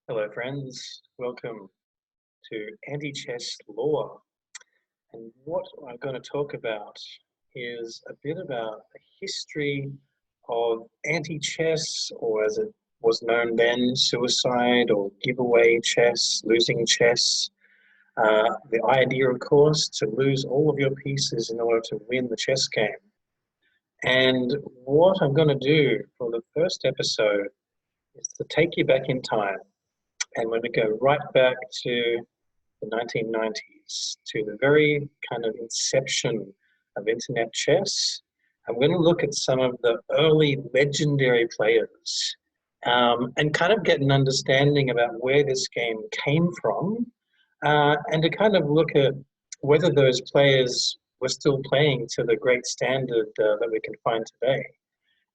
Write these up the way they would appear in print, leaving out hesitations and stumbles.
Hello, friends. Welcome to Antichess Law. And what I'm going to talk about is a bit about the history of anti-chess, or as it was known then, suicide or giveaway chess, losing chess. The idea, of course, to lose all of your pieces in order to win the chess game. And what I'm going to do for the first episode is to take you back in time. And we're going to go right back to the 1990s, to the very kind of inception of internet chess. I'm going to look at some of the early legendary players and kind of get an understanding about where this game came from, and to kind of look at whether those players were still playing to the great standard that we can find today.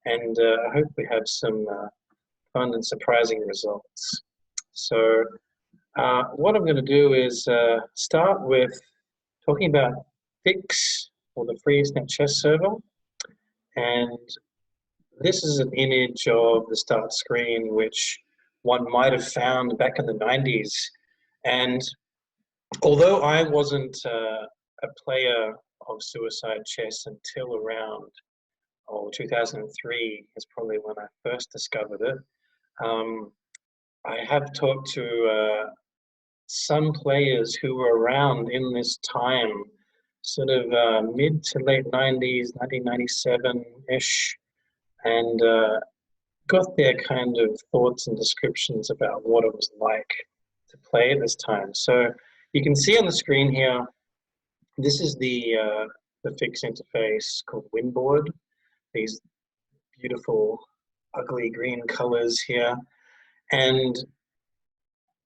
And I hope we have some fun and surprising results. So what I'm going to do is start with talking about Fix, or the Free Internet Chess Server. And this is an image of the start screen, which one might have found back in the 90s. And although I wasn't a player of suicide chess until around 2003 is probably when I first discovered it, I have talked to some players who were around in this time, sort of mid to late 90s, 1997-ish, and got their kind of thoughts and descriptions about what it was like to play at this time. So you can see on the screen here, this is the Fix interface called Winboard. These beautiful, ugly green colors here. And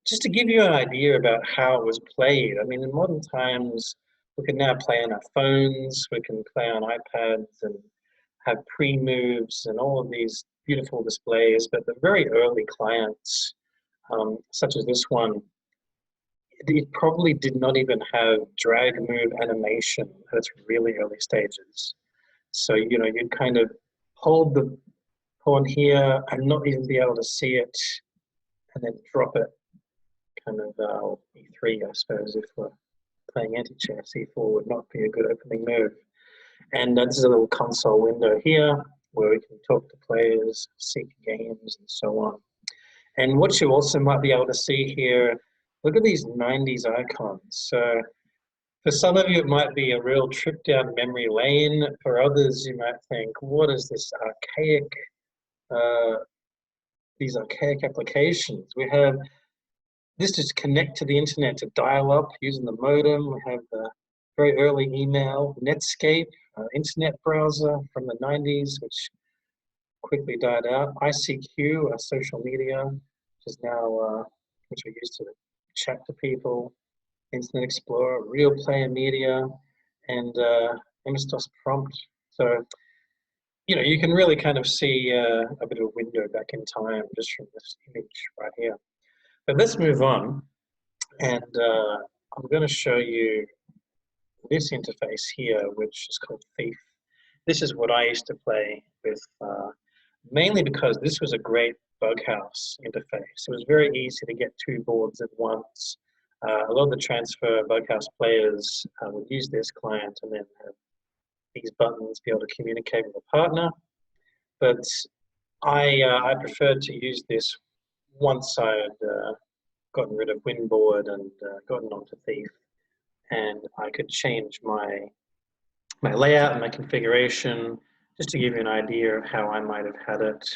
just to give you an idea about how it was played, I mean, in modern times, we can now play on our phones, we can play on iPads and have pre-moves and all of these beautiful displays, but the very early clients, such as this one, it probably did not even have drag move animation at its really early stages. So, you know, you'd kind of hold the pawn here and not even be able to see it, and then drop it kind of e3, I suppose, if we're playing anti-chess. e4 would not be a good opening move. And this is a little console window here where we can talk to players, seek games, and so on. And what you also might be able to see here, look at these 90s icons. So for some of you, it might be a real trip down memory lane. For others, you might think, what is this archaic, these archaic applications? We have this to connect to the internet, to dial up using the modem. We have the very early email, Netscape, internet browser from the 90s, which quickly died out. ICQ, social media, which is now, which we use to chat to people. Internet Explorer, Real Player Media, and MS-DOS Prompt. So, you know, you can really kind of see a bit of a window back in time just from this image right here. But let's move on, and I'm going to show you this interface here, which is called Thief. This is what I used to play with, mainly because this was a great bug house interface. It was very easy to get two boards at once. A lot of the transfer bug house players would use this client and then have these buttons be able to communicate with a partner. But I preferred to use this once I had gotten rid of Winboard and gotten onto Thief, and I could change my layout and my configuration just to give you an idea of how I might have had it.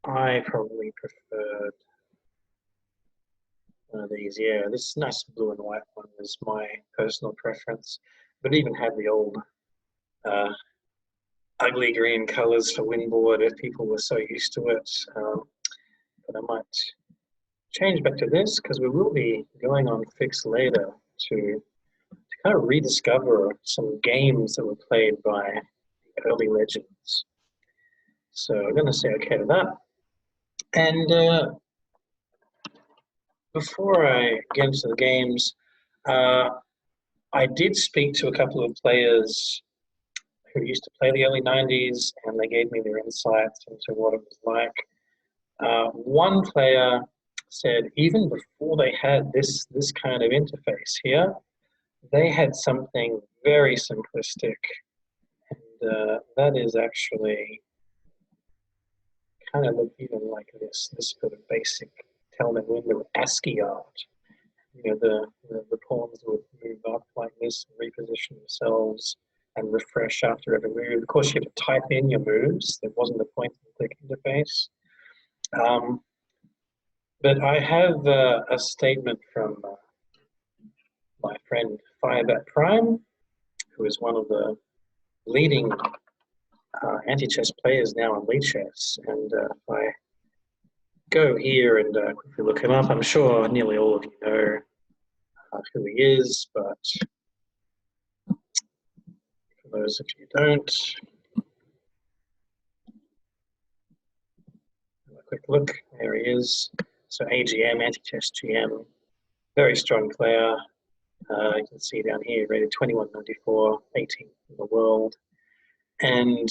I probably preferred one of these. Yeah, this nice blue and white one is my personal preference, but even had the old ugly green colors for Winboard if people were so used to it. But I might change back to this because we will be going on Fix later to kind of rediscover some games that were played by the early legends. So I'm going to say okay to that. And before I get into the games, I did speak to a couple of players who used to play the early 90s, and they gave me their insights into what it was like. One player said even before they had this kind of interface here, they had something very simplistic, and that is actually kind of look even like this sort of basic telnet window ASCII art. You know, the pawns would move up like this and reposition themselves and refresh after every move. Of course, you had to type in your moves. There wasn't a point-and-click interface. But I have a statement from my friend Firebat Prime, who is one of the leading anti-chess players now on Lead Chess. And if I go here and quickly look him up, I'm sure nearly all of you know who he is, but for those of you who don't, have a quick look. There he is. So AGM, Antichess GM, very strong player. You can see down here, rated 2194, 18th in the world. And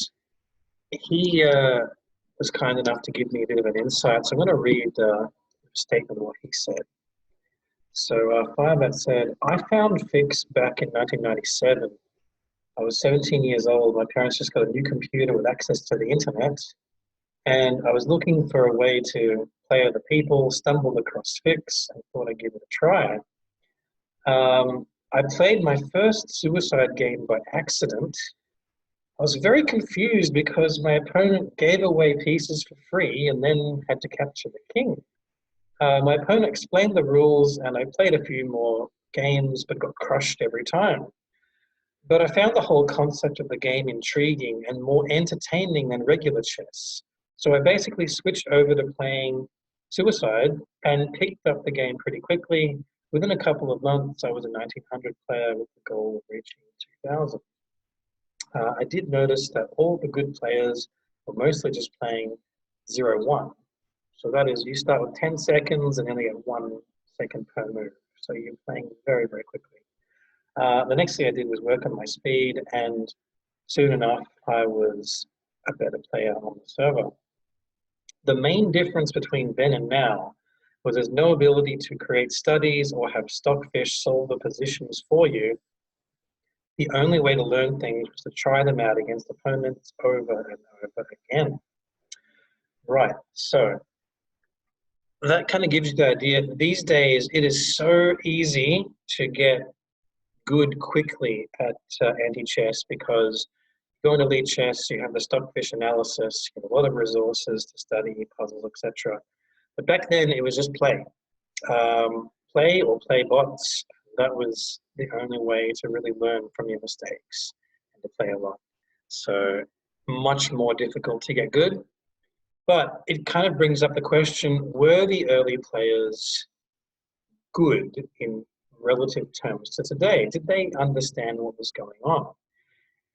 he was kind enough to give me a bit of an insight. So I'm going to read a statement of what he said. So Firebat said, I found Fix back in 1997. I was 17 years old. My parents just got a new computer with access to the internet. And I was looking for a way to play other people, stumbled across Fix, and thought I'd give it a try. I played my first suicide game by accident. I was very confused because my opponent gave away pieces for free and then had to capture the king. My opponent explained the rules and I played a few more games but got crushed every time. But I found the whole concept of the game intriguing and more entertaining than regular chess. So I basically switched over to playing Suicide and picked up the game pretty quickly. Within a couple of months, I was a 1900 player with the goal of reaching 2000. I did notice that all the good players were mostly just playing 0-1. So that is, you start with 10 seconds and only get 1 second per move. So you're playing very, very quickly. The next thing I did was work on my speed, and soon enough, I was a better player on the server. The main difference between then and now was there's no ability to create studies or have stockfish solve the positions for you. The only way to learn things was to try them out against opponents over and over again. Right, so that kind of gives you the idea. These days, it is so easy to get good quickly at anti-chess because going to Lead Chess, you have the stockfish analysis, you have a lot of resources to study, puzzles, etc. But back then, it was just play. Play or play bots. That was the only way to really learn from your mistakes and to play a lot. So much more difficult to get good. But it kind of brings up the question, were the early players good in relative terms to today? Did they understand what was going on?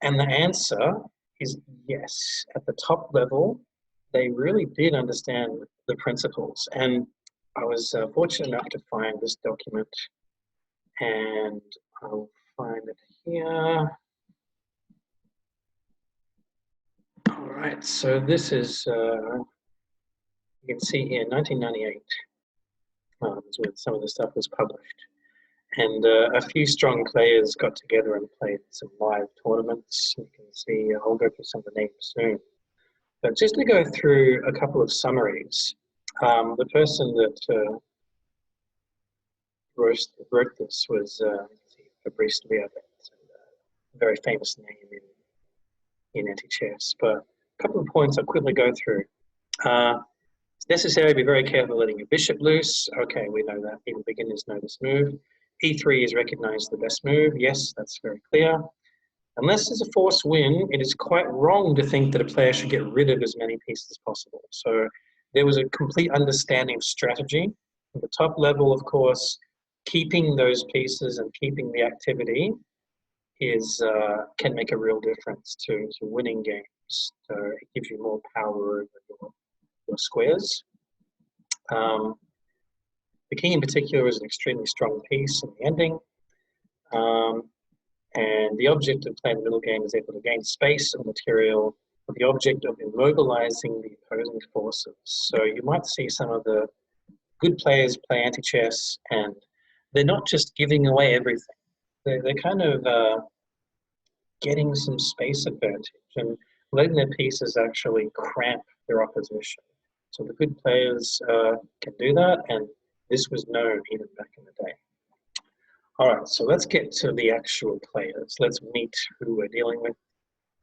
And the answer is yes. At the top level, they really did understand the principles. And I was fortunate enough to find this document, and I'll find it here. All right, so this is, you can see here, 1998 is when some of the stuff was published. And a few strong players got together and played some live tournaments. You can see, I'll go through some of the names soon. But just to go through a couple of summaries, the person that wrote this was Fabrice Liavet, a very famous name in anti-chess. But a couple of points I'll quickly go through. It's necessary to be very careful letting your bishop loose. Okay, we know that. Even beginners know this move. E3 is recognized the best move. Yes, that's very clear. Unless there's a forced win, it is quite wrong to think that a player should get rid of as many pieces as possible. So there was a complete understanding of strategy. At the top level, of course, keeping those pieces and keeping the activity is can make a real difference to winning games. So it gives you more power over your squares. The king in particular is an extremely strong piece in the ending. And the object of playing the middle game is able to gain space or material with the object of immobilizing the opposing forces. So you might see some of the good players play anti-chess, and they're not just giving away everything. They're kind of getting some space advantage and letting their pieces actually cramp their opposition. So the good players can do that, and this was known even back in the day. All right, so let's get to the actual players. Let's meet who we're dealing with,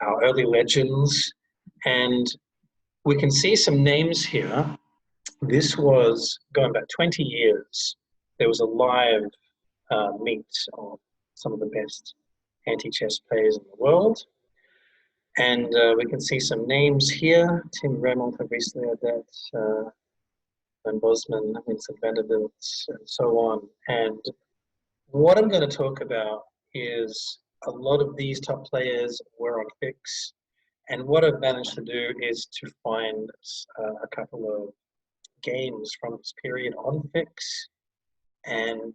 our early legends, and we can see some names here. This was going back 20 years. There was a live meet of some of the best anti-chess players in the world. And we can see some names here. Tim Reynolds, obviously, that, Van Bosman, Vincent Vanderbilt, and so on. And what I'm going to talk about is a lot of these top players were on fix. And what I've managed to do is to find a couple of games from this period on fix and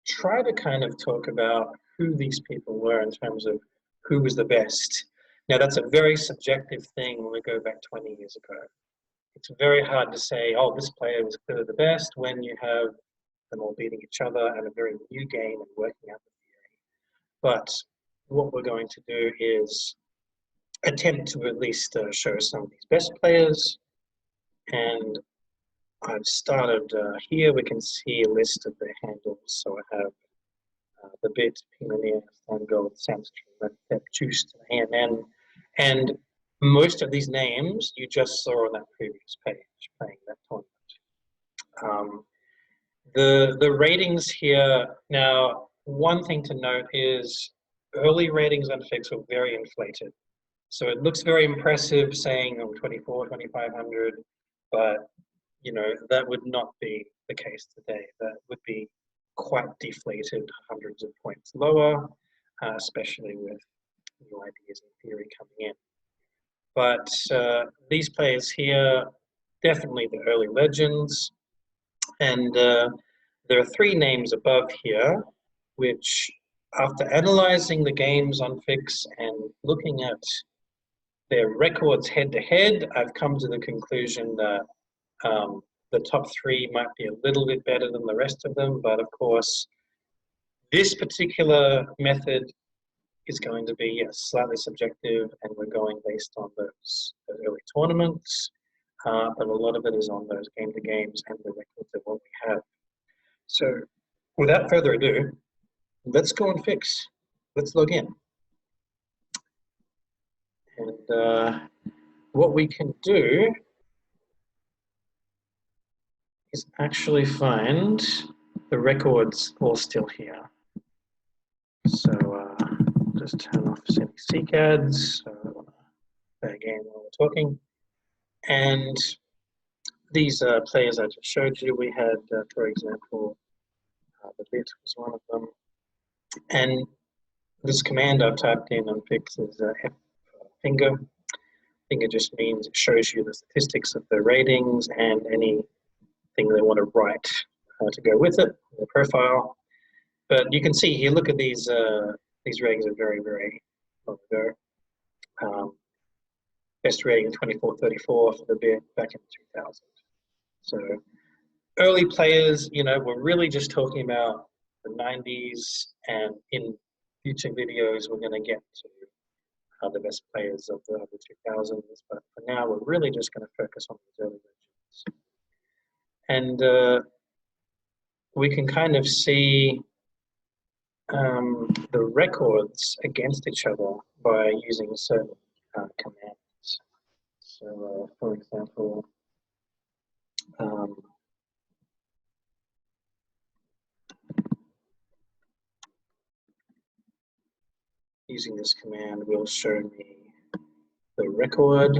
try to kind of talk about who these people were in terms of who was the best. Now, that's a very subjective thing when we go back 20 years ago. It's very hard to say, oh, this player was clearly the best when you have them all beating each other and a very new game and working out the theory. But what we're going to do is attempt to at least show some of these best players. And I've started here. We can see a list of their handles. So I have the bit, Pioneer, Gold, Sandstrom, Juiced, AMN. And most of these names you just saw on that previous page playing that tournament. The ratings here, now, one thing to note is early ratings on fix were very inflated. So it looks very impressive saying 24, 2,500, but you know, that would not be the case today. That would be quite deflated, hundreds of points lower, especially with new ideas and theory coming in. But these players here, definitely the early legends. And there are three names above here, which after analyzing the games on Fix and looking at their records head to head, I've come to the conclusion that the top three might be a little bit better than the rest of them. But of course, this particular method is going to be, yes, slightly subjective, and we're going based on those early tournaments. But a lot of it is on those game-to-games and the records of what we have. So without further ado, let's go and fix. Let's log in. And what we can do is actually find the records all still here. So just turn off sending CCADs. So I want to play a game while we're talking. And these players I just showed you, we had, for example, the bit was one of them. And this command I've typed in on Fix is F finger. Finger just means it shows you the statistics of the ratings and anything they want to write to go with it, the profile. But you can see here, look at these ratings are very, very long ago. Best rating 2434 for the bit back in 2000. So early players, you know, we're really just talking about the 90s, and in future videos we're going to get to the best players of the 2000s, but for now we're really just going to focus on these early legends. And we can kind of see the records against each other by using certain commands. So for example, using this command will show me the record.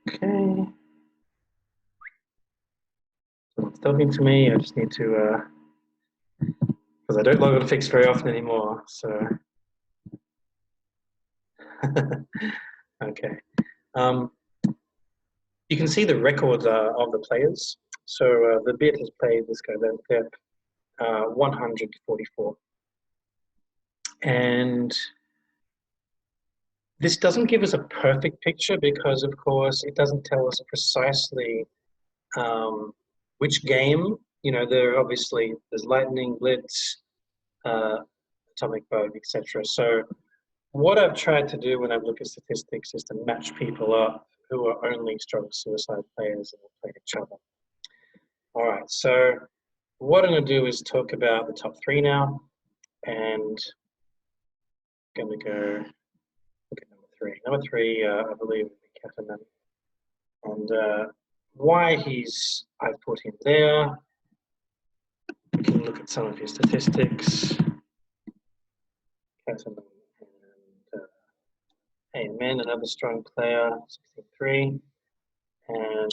Okay. So it's talking to me. I just need to, for because I don't log on fixed very often anymore. So, okay. Um, you can see the records of the players. So the bit has played this guy, that 144. And this doesn't give us a perfect picture because, of course, it doesn't tell us precisely which game. There obviously there's Lightning, Blitz, uh, Atomic Vogue, etc. So what I've tried to do when I've looked at statistics is to match people up who are only stroke suicide players and will play each other. All right, so what I'm going to do is talk about the top three now, and I'm going to go look at number three. Number three, I believe, would be Catalan. And why I've put him there. We can look at some of his statistics. Catalan and Amen, another strong player, 63. And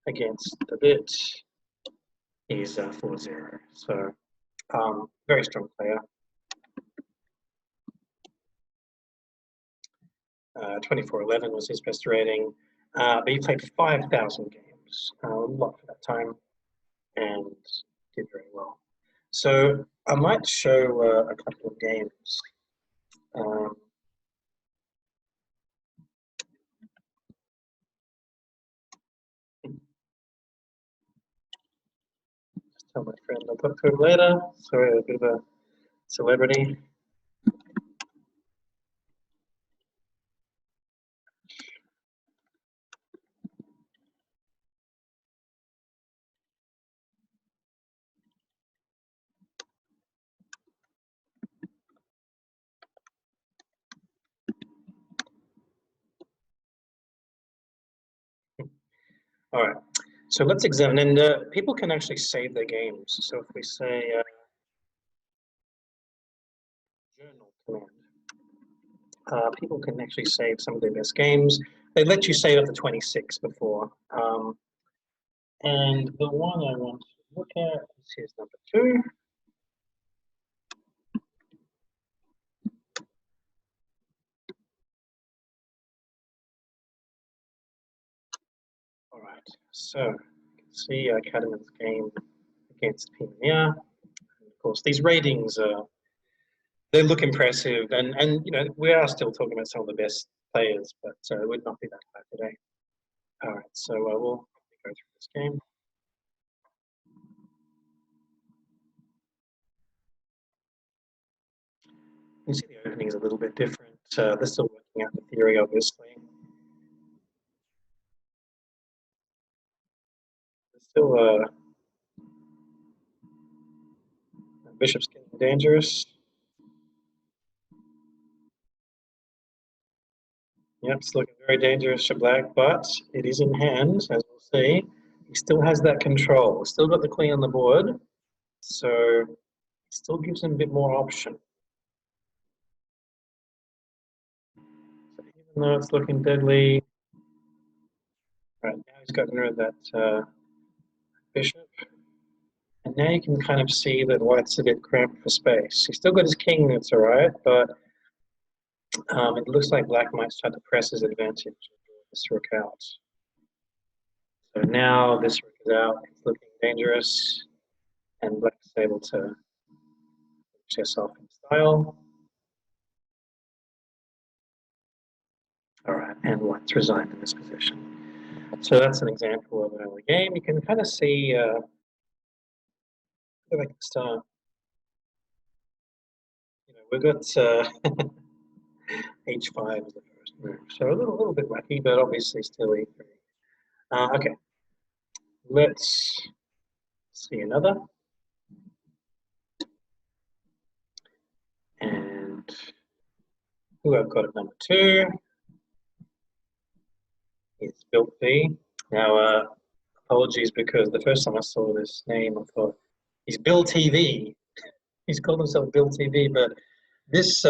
against the bit, he's 4-0. So very strong player. 2411 was his best rating. But he played 5,000 games, a lot for that time, and did very well. So I might show a couple of games. Just tell my friend I'll talk to him later. Sorry, a bit of a celebrity. All right, so let's examine, and people can actually save their games. So if we say journal command, people can actually save some of their best games. They let you save up to 26 before. And the one I want to look at is here's number 2. All right, so you can see Cadman's game against Pioneer. And of course, these ratings they look impressive, and we are still talking about some of the best players, but it would not be that bad today. All right, so we'll go through this game. You see the opening is a little bit different. They're still working out the theory, obviously. There's still Bishop's getting dangerous. Yep, it's looking very dangerous to black, but it is in hand, as we'll see. He still has that control. Still got the queen on the board, so it still gives him a bit more option. So even though it's looking deadly, right now he's gotten rid of that bishop. And now you can kind of see that white's a bit cramped for space. He's still got his king, that's all right, but it looks like black might start to press his advantage and draw this rook out. So now this rook is out, it's looking dangerous, and black's able to chess off in style. All right, and white's resigned in this position. So that's an example of an early game. You can kind of see like the start. We've got h5 as the first move, so a little bit wacky, but obviously still e3. Okay, let's see another. And who I've got at number 2 is Built V. Now, apologies because the first time I saw this name, I thought he's Bill TV. He's called himself Bill TV, but this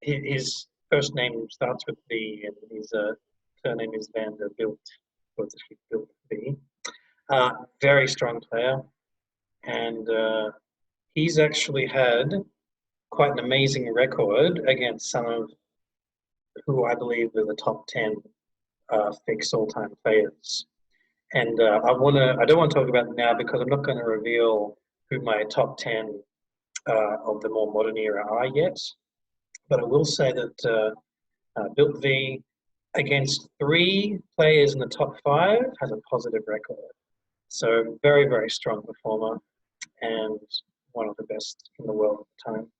his first name starts with B, and his surname is Vanderbilt. So it's actually Built V. Very strong player, and he's actually had quite an amazing record against some of who I believe are the top 10 fixed all-time players. And I don't want to talk about them now because I'm not going to reveal who my top 10 of the more modern era are yet. But I will say that Built V against three players in the top five has a positive record. So very, very strong performer and one of the best in the world at the time.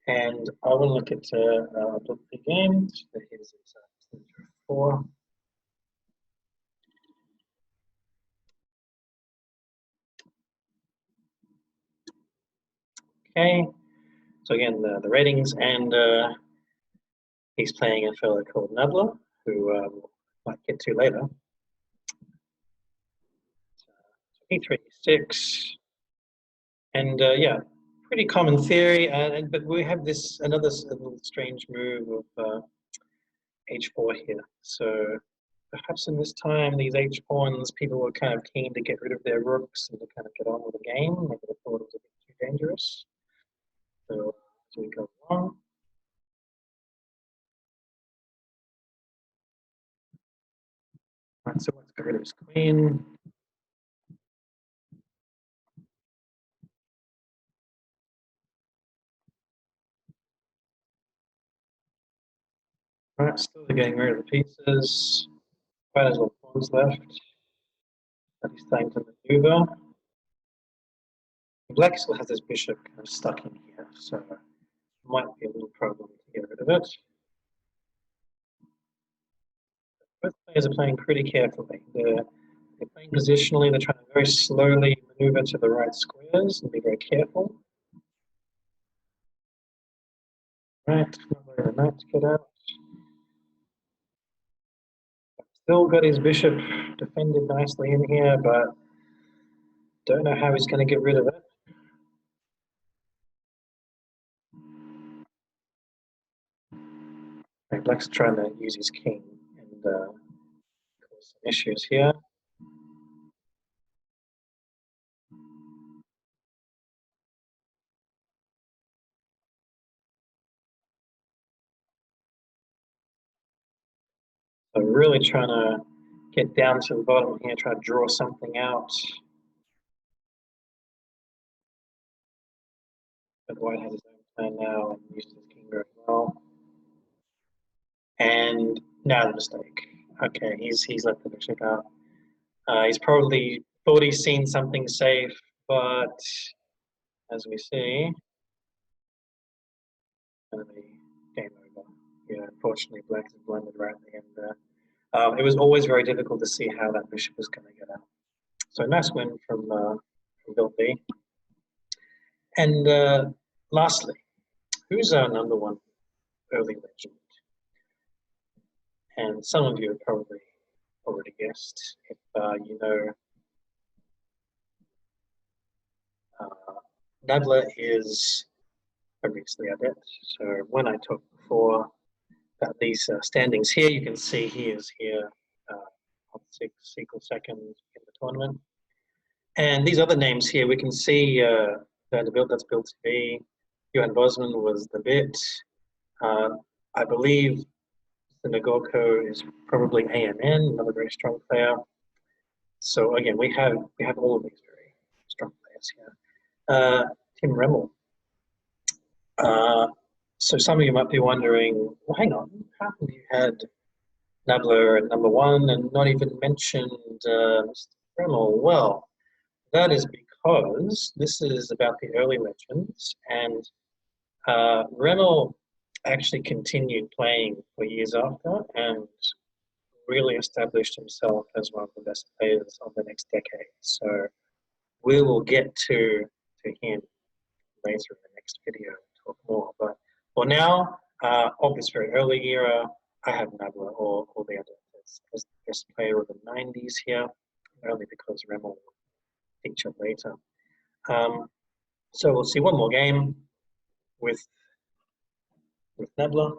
And I will look at Built V games. Here's his 4. Okay, so again, the ratings, and he's playing a fellow called Nabla, who we'll might get to later. E3, 6, and yeah, pretty common theory. But we have this another little strange move of h4 here. So perhaps in this time, these h pawns, people were kind of keen to get rid of their rooks and to kind of get on with the game. Maybe they thought it was a bit too dangerous. So as we go along. Right, so let's get rid of his queen. Right, still getting rid of the pieces. Quite as well pawns left. But he's starting to maneuver. Black still has his bishop kind of stuck in here, so it might be a little problem to get rid of it. Both players are playing pretty carefully. They're playing positionally. They're trying to very slowly maneuver to the right squares and be very careful. Right, not letting the knight get out. Still got his bishop defended nicely in here, but don't know how he's going to get rid of it. Right, Black's trying to use his king and cause some issues here. So really trying to get down to the bottom here, try to draw something out. But White has his own plan now and uses his king very well. And now the mistake. Okay, he's let the bishop out. He's probably thought he's seen something safe, but as we see, going to be game over. Yeah, unfortunately, Black is blended right at the end there. It was always very difficult to see how that bishop was going to get out. So nice win from Bill B. And lastly, who's our number one early legend? And some of you have probably already guessed if you know Nadler is obviously adept. So when I talked before about these standings here, you can see he is here on 6 equal seconds in the tournament. And these other names here, we can see the build that's built to be. Johan Bosman was the bit. I believe the Nagorko is probably AMN, another very strong player. So again, we have all of these very strong players here. Tim Remmel. So some of you might be wondering, well, hang on, how come you had Nabler at number one and not even mentioned Mr. Remmel? Well, that is because this is about the early legends, and Remmel actually continued playing for years after and really established himself as one of the best players of the next decade. So we will get to him later in the next video and talk more. But for now, of this very early era, I have Nabla or the other as the best player of the 90s here, only because Remmel will feature later. So we'll see one more game with Nabla.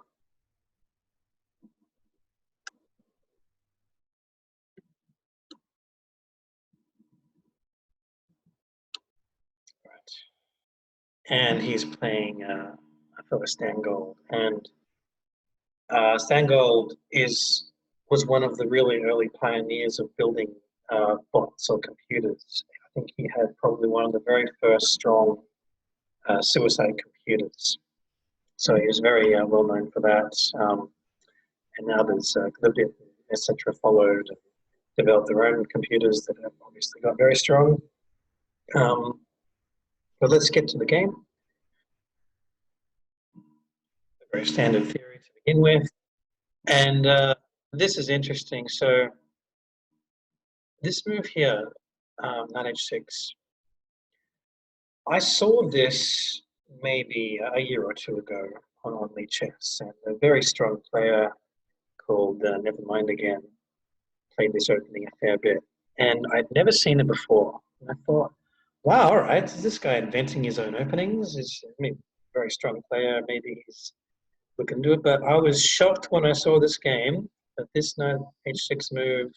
Right. and he's playing a fellow Stangold. And Stangold was one of the really early pioneers of building bots or computers. I think he had probably one of the very first strong suicide computers. So he was very well known for that. And now there's Libit, etc. followed and developed their own computers that have obviously got very strong. But let's get to the game. A very standard theory to begin with. And this is interesting. So this move here, knight h6, I saw this maybe a year or two ago on Antichess, and a very strong player called Nevermind Again played this opening a fair bit. And I'd never seen it before. And I thought, wow, all right, is this guy inventing his own openings? Very strong player, maybe he's looking to do it. But I was shocked when I saw this game that this knight h6 move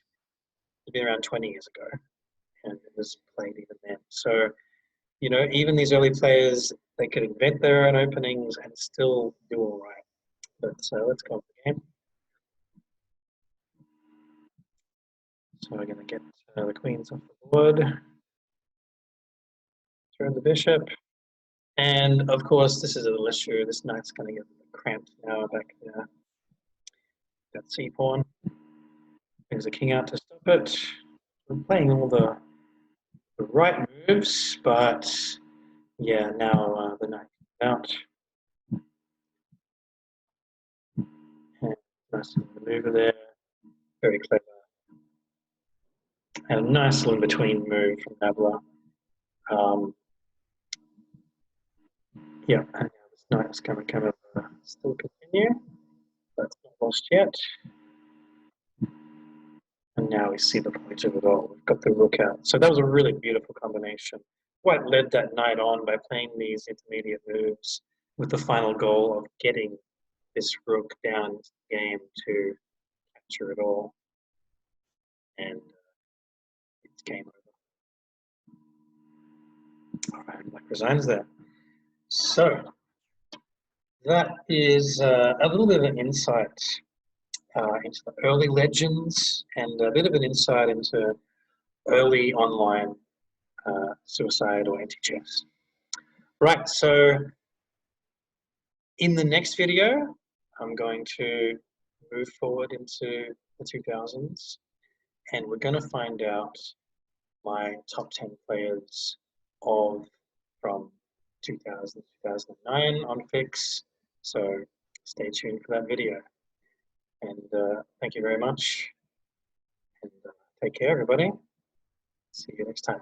had been around 20 years ago, and it was played even then. So, you know, even these early players, they could invent their own openings and still do all right. But let's go on the game. So we're going to get the queens off the board, throw the bishop, and of course this is a little issue. This knight's going to get cramped now back there. Got c pawn. Brings the king out to stop it. We're playing all the right moves, but yeah, now the knight out. And nice maneuver there. Very clever. And a nice little between move from Nabla. Yeah, and now this knight is going to kind of still continue. That's not lost yet. And now we see the point of it all. We've got the rook out. So that was a really beautiful combination. White led that knight on by playing these intermediate moves with the final goal of getting this rook down into the game to capture it all. And it's game over. All right, Black resigns there. So that is a little bit of an insight into the early legends and a bit of an insight into early online suicide or anti-chess. Right, so in the next video, I'm going to move forward into the 2000s, and we're going to find out my top 10 players from 2000 to 2009 on Fix. So stay tuned for that video. And thank you very much. And take care, everybody. See you next time.